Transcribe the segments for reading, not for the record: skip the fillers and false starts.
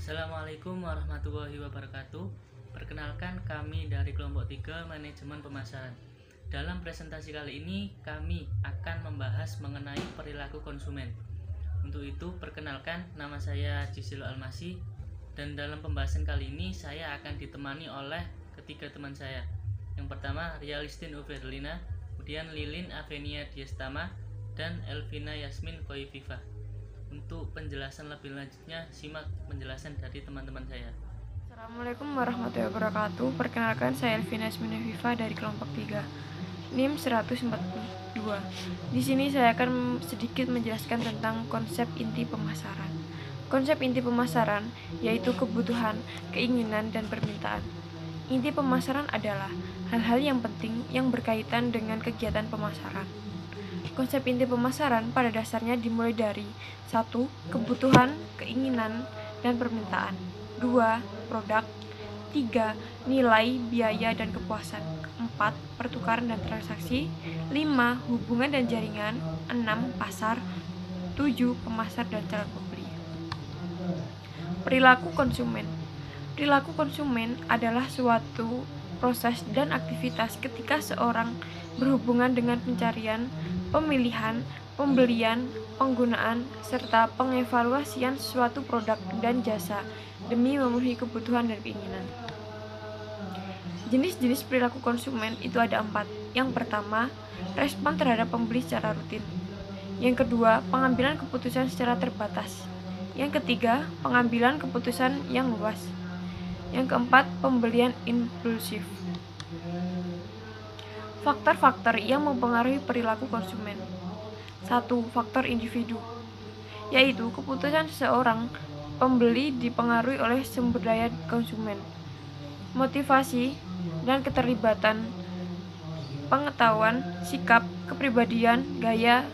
Assalamualaikum warahmatullahi wabarakatuh. Perkenalkan, kami dari kelompok 3 Manajemen Pemasaran. Dalam presentasi kali ini kami akan membahas mengenai perilaku konsumen. Untuk itu, perkenalkan, nama saya Cisilo Almasi, dan dalam pembahasan kali ini saya akan ditemani oleh ketiga teman saya. Yang pertama, Rialistin Uverlina, kemudian Lilin Avenia Diastama, dan Elvina Yasmin Koififa. Untuk penjelasan lebih lanjutnya, simak penjelasan dari teman-teman saya. Assalamualaikum warahmatullahi wabarakatuh. Perkenalkan, saya Elvina Yasmin Koififa dari kelompok 3 NIM 142. Di sini saya akan sedikit menjelaskan tentang konsep inti pemasaran. Konsep inti pemasaran yaitu kebutuhan, keinginan, dan permintaan. Inti pemasaran adalah hal-hal yang penting yang berkaitan dengan kegiatan pemasaran. Konsep inti pemasaran pada dasarnya dimulai dari 1. Kebutuhan, keinginan, dan permintaan. 2. Produk. 3. Nilai, biaya, dan kepuasan. 4. Pertukaran dan transaksi. 5. Hubungan dan jaringan. 6. Pasar. 7. Pemasar dan calon pembeli. Perilaku konsumen. Perilaku konsumen adalah suatu proses dan aktivitas ketika seorang berhubungan dengan pencarian, pemilihan, pembelian, penggunaan, serta pengevaluasian suatu produk dan jasa demi memenuhi kebutuhan dan keinginan. Jenis-jenis perilaku konsumen itu ada 4. Yang pertama, respon terhadap pembeli secara rutin. Yang kedua, pengambilan keputusan secara terbatas. Yang ketiga, pengambilan keputusan yang luas. Yang keempat, pembelian impulsif. Faktor-faktor yang mempengaruhi perilaku konsumen. 1. Faktor individu, yaitu keputusan seseorang pembeli dipengaruhi oleh sumber daya konsumen, motivasi, dan keterlibatan, pengetahuan, sikap, kepribadian, gaya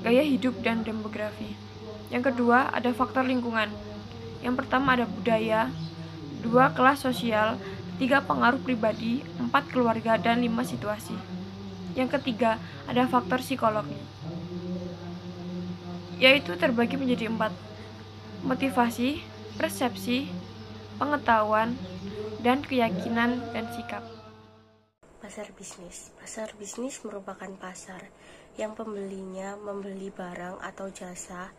hidup, dan demografi. Yang kedua, ada faktor lingkungan. Yang pertama ada budaya, 2. Kelas sosial, 3. Pengaruh pribadi, 4. Keluarga, dan 5. Situasi. Yang ketiga, ada faktor psikologi, yaitu terbagi menjadi 4. Motivasi, persepsi, pengetahuan, dan keyakinan dan sikap. Pasar bisnis. Pasar bisnis merupakan pasar yang pembelinya membeli barang atau jasa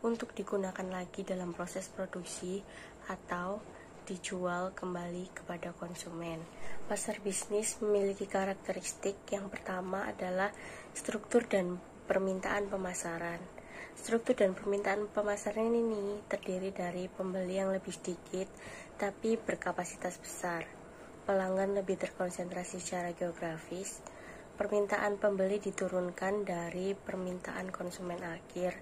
untuk digunakan lagi dalam proses produksi atau dijual kembali kepada konsumen. Pasar bisnis memiliki karakteristik yang pertama adalah struktur dan permintaan pemasaran. Struktur dan permintaan pemasaran ini terdiri dari pembeli yang lebih sedikit tapi berkapasitas besar, pelanggan lebih terkonsentrasi secara geografis, permintaan pembeli diturunkan dari permintaan konsumen akhir,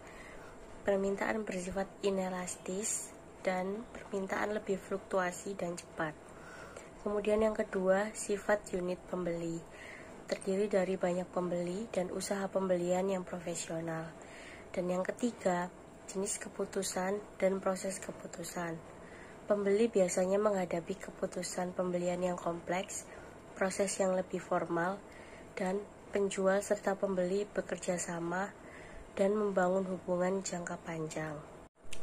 permintaan bersifat inelastis, dan permintaan lebih fluktuasi dan cepat. Kemudian yang kedua, sifat unit pembeli, terdiri dari banyak pembeli dan usaha pembelian yang profesional. Dan yang ketiga, jenis keputusan dan proses keputusan. Pembeli biasanya menghadapi keputusan pembelian yang kompleks, proses yang lebih formal, dan penjual serta pembeli bekerja sama dan membangun hubungan jangka panjang.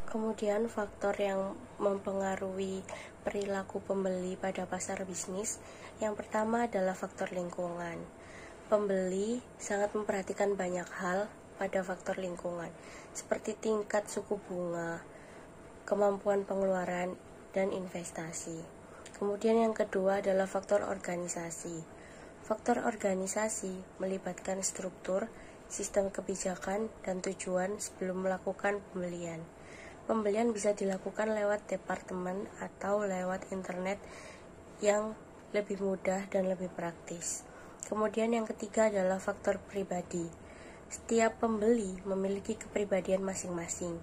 Kemudian faktor yang mempengaruhi perilaku pembeli pada pasar bisnis, yang pertama adalah faktor lingkungan. Pembeli sangat memperhatikan banyak hal pada faktor lingkungan, seperti tingkat suku bunga, kemampuan pengeluaran, dan investasi. Kemudian yang kedua adalah faktor organisasi. Faktor organisasi melibatkan struktur, sistem kebijakan, dan tujuan sebelum melakukan pembelian. Pembelian bisa dilakukan lewat departemen atau lewat internet yang lebih mudah dan lebih praktis. Kemudian yang ketiga adalah faktor pribadi. Setiap pembeli memiliki kepribadian masing-masing.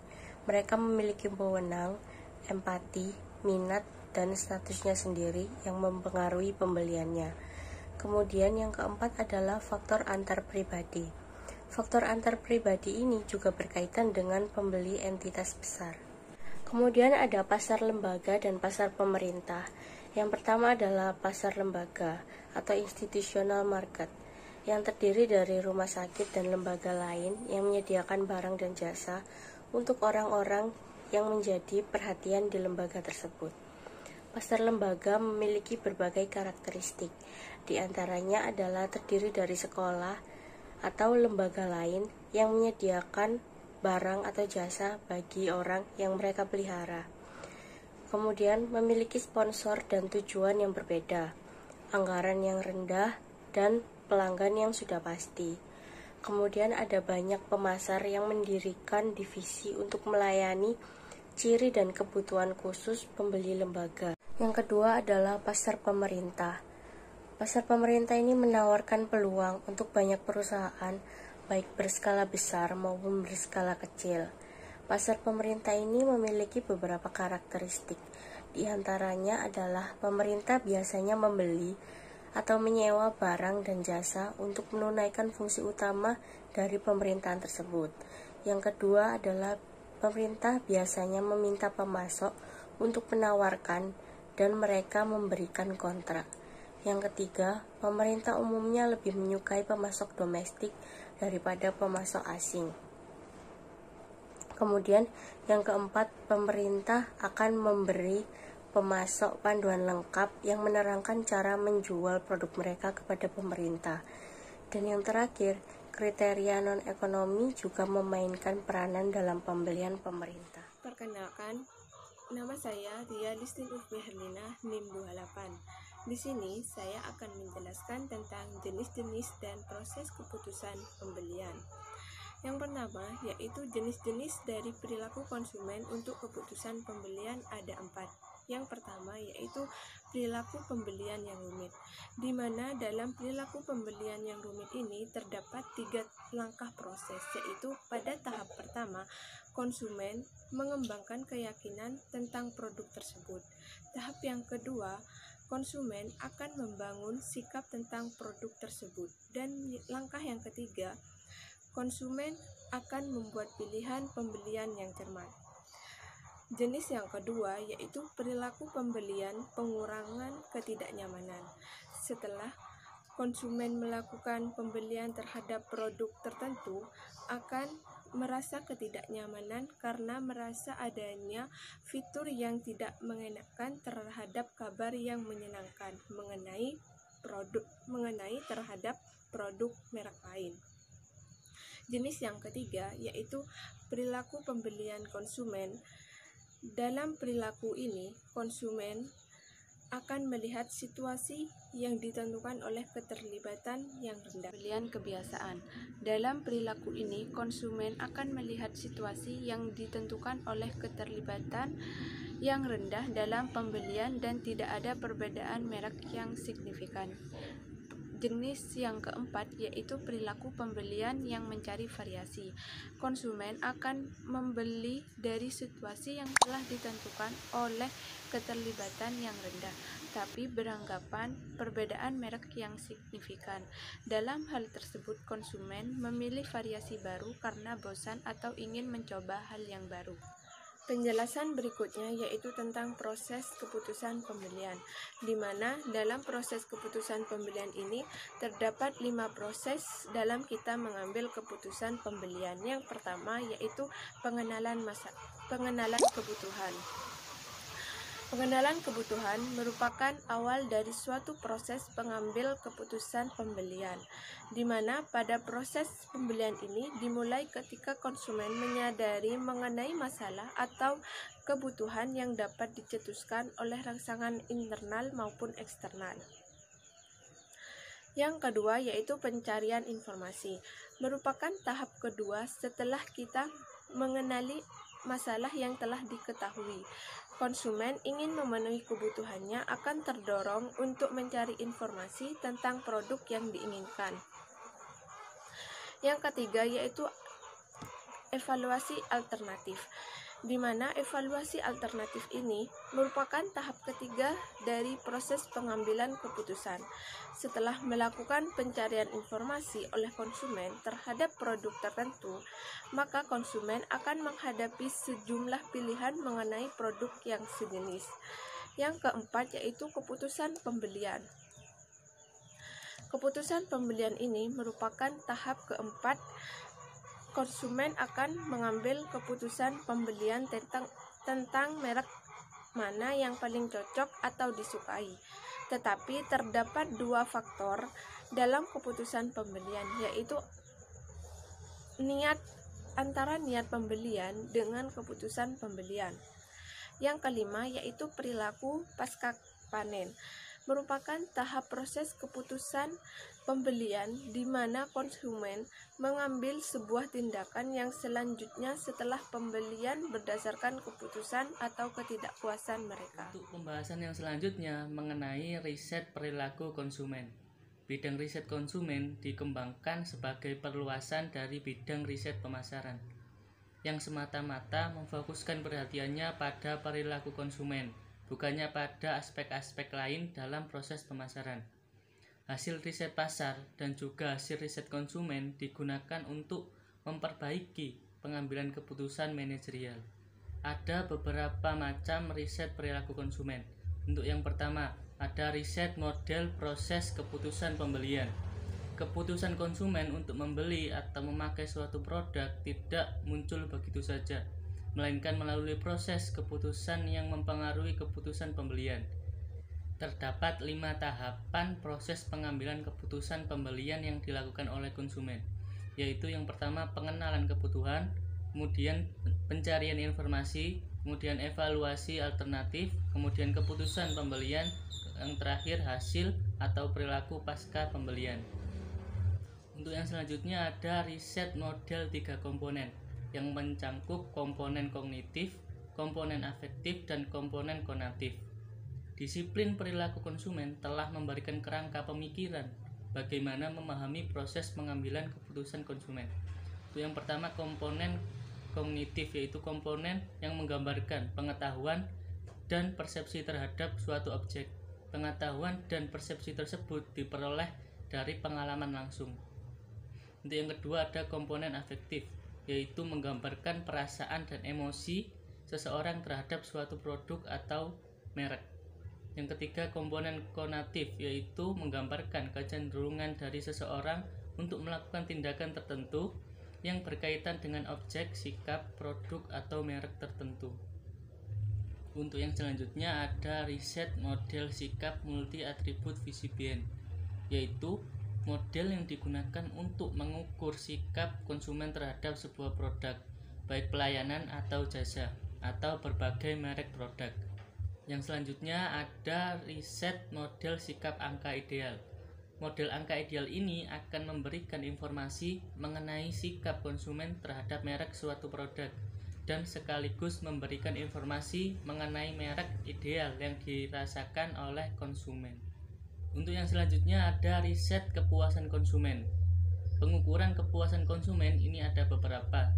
Mereka memiliki wewenang, empati, minat, dan statusnya sendiri yang mempengaruhi pembeliannya. Kemudian yang keempat adalah faktor antar pribadi. Faktor antar pribadi ini juga berkaitan dengan pembeli entitas besar. Kemudian ada pasar lembaga dan pasar pemerintah. Yang pertama adalah pasar lembaga atau institutional market, yang terdiri dari rumah sakit dan lembaga lain yang menyediakan barang dan jasa untuk orang-orang yang menjadi perhatian di lembaga tersebut. Pasar lembaga memiliki berbagai karakteristik, di antaranya adalah terdiri dari sekolah atau lembaga lain yang menyediakan barang atau jasa bagi orang yang mereka pelihara. Kemudian memiliki sponsor dan tujuan yang berbeda, anggaran yang rendah, dan pelanggan yang sudah pasti. Kemudian ada banyak pemasar yang mendirikan divisi untuk melayani ciri dan kebutuhan khusus pembeli lembaga. Yang kedua adalah pasar pemerintah. Pasar pemerintah ini menawarkan peluang untuk banyak perusahaan, baik berskala besar maupun berskala kecil. Pasar pemerintah ini memiliki beberapa karakteristik. Di antaranya adalah pemerintah biasanya membeli atau menyewa barang dan jasa untuk menunaikan fungsi utama dari pemerintahan tersebut. Yang kedua adalah pemerintah biasanya meminta pemasok untuk menawarkan dan mereka memberikan kontrak. Yang ketiga, pemerintah umumnya lebih menyukai pemasok domestik daripada pemasok asing. Kemudian yang keempat, pemerintah akan memberi pemasok panduan lengkap yang menerangkan cara menjual produk mereka kepada pemerintah. Dan yang terakhir, kriteria non-ekonomi juga memainkan peranan dalam pembelian pemerintah. Perkenalkan, nama saya Ria Listin Ufmi Herlina, NIM 28. Di sini saya akan menjelaskan tentang jenis-jenis dan proses keputusan pembelian. Yang pertama, yaitu jenis-jenis dari perilaku konsumen untuk keputusan pembelian ada 4. Yang pertama yaitu perilaku pembelian yang rumit, di mana dalam perilaku pembelian yang rumit ini terdapat 3 langkah proses, yaitu pada tahap pertama, konsumen mengembangkan keyakinan tentang produk tersebut. Tahap yang kedua, konsumen akan membangun sikap tentang produk tersebut. Dan langkah yang ketiga, konsumen akan membuat pilihan pembelian yang cermat. Jenis yang kedua yaitu perilaku pembelian pengurangan ketidaknyamanan. Setelah konsumen melakukan pembelian terhadap produk tertentu, akan merasa ketidaknyamanan karena merasa adanya fitur yang tidak mengenakan terhadap kabar yang menyenangkan mengenai terhadap produk merek lain. Jenis yang ketiga yaitu perilaku pembelian konsumen. Dalam perilaku ini, konsumen akan melihat situasi yang ditentukan oleh keterlibatan yang rendah. Pembelian kebiasaan. Dalam perilaku ini, konsumen akan melihat situasi yang ditentukan oleh keterlibatan yang rendah dalam pembelian dan tidak ada perbedaan merek yang signifikan. Jenis yang keempat yaitu perilaku pembelian yang mencari variasi. Konsumen akan membeli dari situasi yang telah ditentukan oleh keterlibatan yang rendah, tapi beranggapan perbedaan merek yang signifikan. Dalam hal tersebut, konsumen memilih variasi baru karena bosan atau ingin mencoba hal yang baru. Penjelasan berikutnya yaitu tentang proses keputusan pembelian, di mana dalam proses keputusan pembelian ini terdapat 5 proses dalam kita mengambil keputusan pembelian. Yang pertama yaitu pengenalan kebutuhan. Pengenalan kebutuhan merupakan awal dari suatu proses pengambil keputusan pembelian, di mana pada proses pembelian ini dimulai ketika konsumen menyadari mengenai masalah atau kebutuhan yang dapat dicetuskan oleh rangsangan internal maupun eksternal. Yang kedua yaitu pencarian informasi, merupakan tahap kedua setelah kita mengenali masalah yang telah diketahui. Konsumen ingin memenuhi kebutuhannya akan terdorong untuk mencari informasi tentang produk yang diinginkan. Yang ketiga yaitu evaluasi alternatif, di mana evaluasi alternatif ini merupakan tahap ketiga dari proses pengambilan keputusan. Setelah melakukan pencarian informasi oleh konsumen terhadap produk tertentu, maka konsumen akan menghadapi sejumlah pilihan mengenai produk yang sejenis. Yang keempat yaitu keputusan pembelian. Keputusan pembelian ini merupakan tahap keempat. Konsumen akan mengambil keputusan pembelian tentang merek mana yang paling cocok atau disukai. Tetapi terdapat dua faktor dalam keputusan pembelian, yaitu antara niat pembelian dengan keputusan pembelian. Yang kelima yaitu perilaku pasca panen, merupakan tahap proses keputusan pembelian di mana konsumen mengambil sebuah tindakan yang selanjutnya setelah pembelian berdasarkan keputusan atau ketidakpuasan mereka. Untuk pembahasan yang selanjutnya mengenai riset perilaku konsumen. Bidang riset konsumen dikembangkan sebagai perluasan dari bidang riset pemasaran yang semata-mata memfokuskan perhatiannya pada perilaku konsumen, bukannya pada aspek-aspek lain dalam proses pemasaran. Hasil riset pasar dan juga hasil riset konsumen digunakan untuk memperbaiki pengambilan keputusan manajerial. Ada beberapa macam riset perilaku konsumen. Untuk yang pertama, ada riset model proses keputusan pembelian. Keputusan konsumen untuk membeli atau memakai suatu produk tidak muncul begitu saja, melainkan melalui proses keputusan yang mempengaruhi keputusan pembelian. Terdapat 5 tahapan proses pengambilan keputusan pembelian yang dilakukan oleh konsumen, yaitu yang pertama pengenalan kebutuhan, kemudian pencarian informasi, kemudian evaluasi alternatif, kemudian keputusan pembelian, yang terakhir hasil atau perilaku pasca pembelian. Untuk yang selanjutnya ada riset model 3 komponen yang mencangkup komponen kognitif, komponen afektif, dan komponen konatif. Disiplin perilaku konsumen telah memberikan kerangka pemikiran bagaimana memahami proses pengambilan keputusan konsumen. Untuk yang pertama komponen kognitif, yaitu komponen yang menggambarkan pengetahuan dan persepsi terhadap suatu objek. Pengetahuan dan persepsi tersebut diperoleh dari pengalaman langsung. Untuk yang kedua ada komponen afektif, yaitu menggambarkan perasaan dan emosi seseorang terhadap suatu produk atau merek. Yang ketiga komponen konatif, yaitu menggambarkan kecenderungan dari seseorang untuk melakukan tindakan tertentu yang berkaitan dengan objek, sikap, produk, atau merek tertentu. Untuk yang selanjutnya ada riset model sikap multi atribut VCBN, yaitu model yang digunakan untuk mengukur sikap konsumen terhadap sebuah produk, baik pelayanan atau jasa, atau berbagai merek produk. Yang selanjutnya ada riset model sikap angka ideal. Model angka ideal ini akan memberikan informasi mengenai sikap konsumen terhadap merek suatu produk dan sekaligus memberikan informasi mengenai merek ideal yang dirasakan oleh konsumen. Untuk yang selanjutnya ada riset kepuasan konsumen. Pengukuran kepuasan konsumen ini ada beberapa.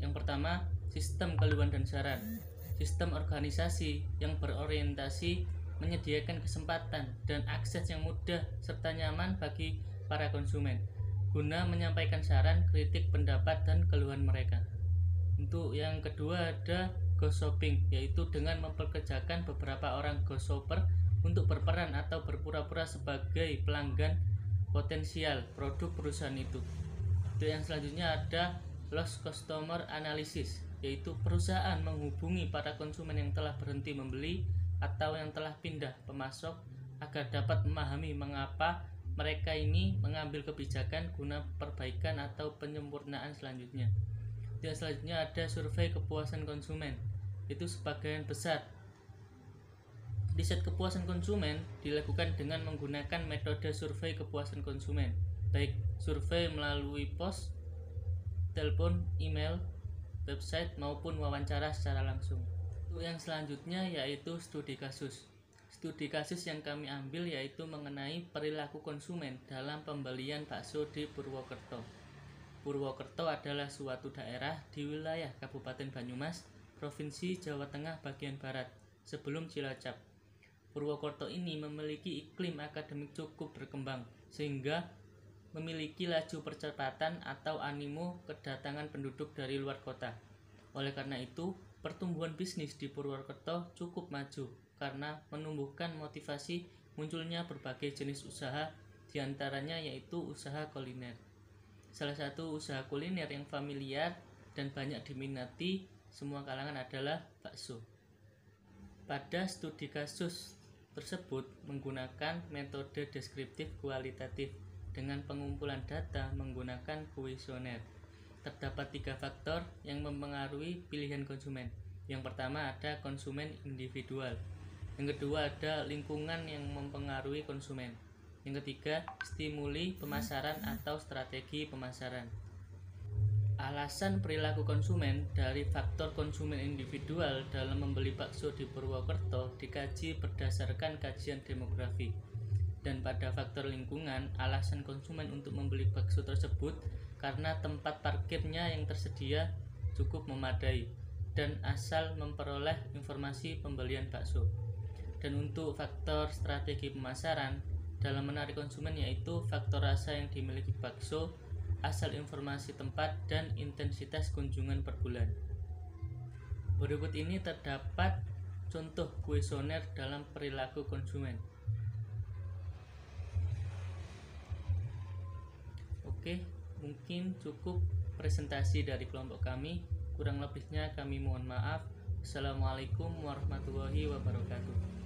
Yang pertama, sistem keluhan dan saran. Sistem organisasi yang berorientasi menyediakan kesempatan dan akses yang mudah serta nyaman bagi para konsumen guna menyampaikan saran, kritik, pendapat, dan keluhan mereka. Untuk yang kedua ada ghost shopping, yaitu dengan memperkerjakan beberapa orang ghost shopper untuk berperan atau berpura-pura sebagai pelanggan potensial produk perusahaan itu. Untuk yang selanjutnya ada lost customer analysis, yaitu perusahaan menghubungi para konsumen yang telah berhenti membeli atau yang telah pindah pemasok agar dapat memahami mengapa mereka ini mengambil kebijakan guna perbaikan atau penyempurnaan selanjutnya. Yang selanjutnya ada survei kepuasan konsumen. Itu sebagian besar riset kepuasan konsumen dilakukan dengan menggunakan metode survei kepuasan konsumen, baik survei melalui pos, telepon, email, website, maupun wawancara secara langsung. Untuk yang selanjutnya yaitu studi kasus. Studi kasus yang kami ambil yaitu mengenai perilaku konsumen dalam pembelian bakso di Purwokerto. Purwokerto adalah suatu daerah di wilayah Kabupaten Banyumas, Provinsi Jawa Tengah bagian Barat, sebelum Cilacap. Purwokerto ini memiliki iklim akademik cukup berkembang, sehingga memiliki laju percepatan atau animo kedatangan penduduk dari luar kota. Oleh karena itu, pertumbuhan bisnis di Purwokerto cukup maju karena menumbuhkan motivasi munculnya berbagai jenis usaha, diantaranya yaitu usaha kuliner. Salah satu usaha kuliner yang familiar dan banyak diminati semua kalangan adalah bakso. Pada studi kasus tersebut menggunakan metode deskriptif kualitatif dengan pengumpulan data menggunakan kuesioner. Terdapat 3 faktor yang mempengaruhi pilihan konsumen. Yang pertama ada konsumen individual. Yang kedua ada lingkungan yang mempengaruhi konsumen. Yang ketiga, stimuli pemasaran atau strategi pemasaran. Alasan perilaku konsumen dari faktor konsumen individual dalam membeli bakso di Purwokerto dikaji berdasarkan kajian demografi. Dan pada faktor lingkungan, alasan konsumen untuk membeli bakso tersebut karena tempat parkirnya yang tersedia cukup memadai dan asal memperoleh informasi pembelian bakso. Dan untuk faktor strategi pemasaran dalam menarik konsumen yaitu faktor rasa yang dimiliki bakso, asal informasi tempat, dan intensitas kunjungan per bulan. Berikut ini terdapat contoh kuesioner dalam perilaku konsumen. Oke, mungkin cukup presentasi dari kelompok kami. Kurang lebihnya kami mohon maaf. Assalamualaikum warahmatullahi wabarakatuh.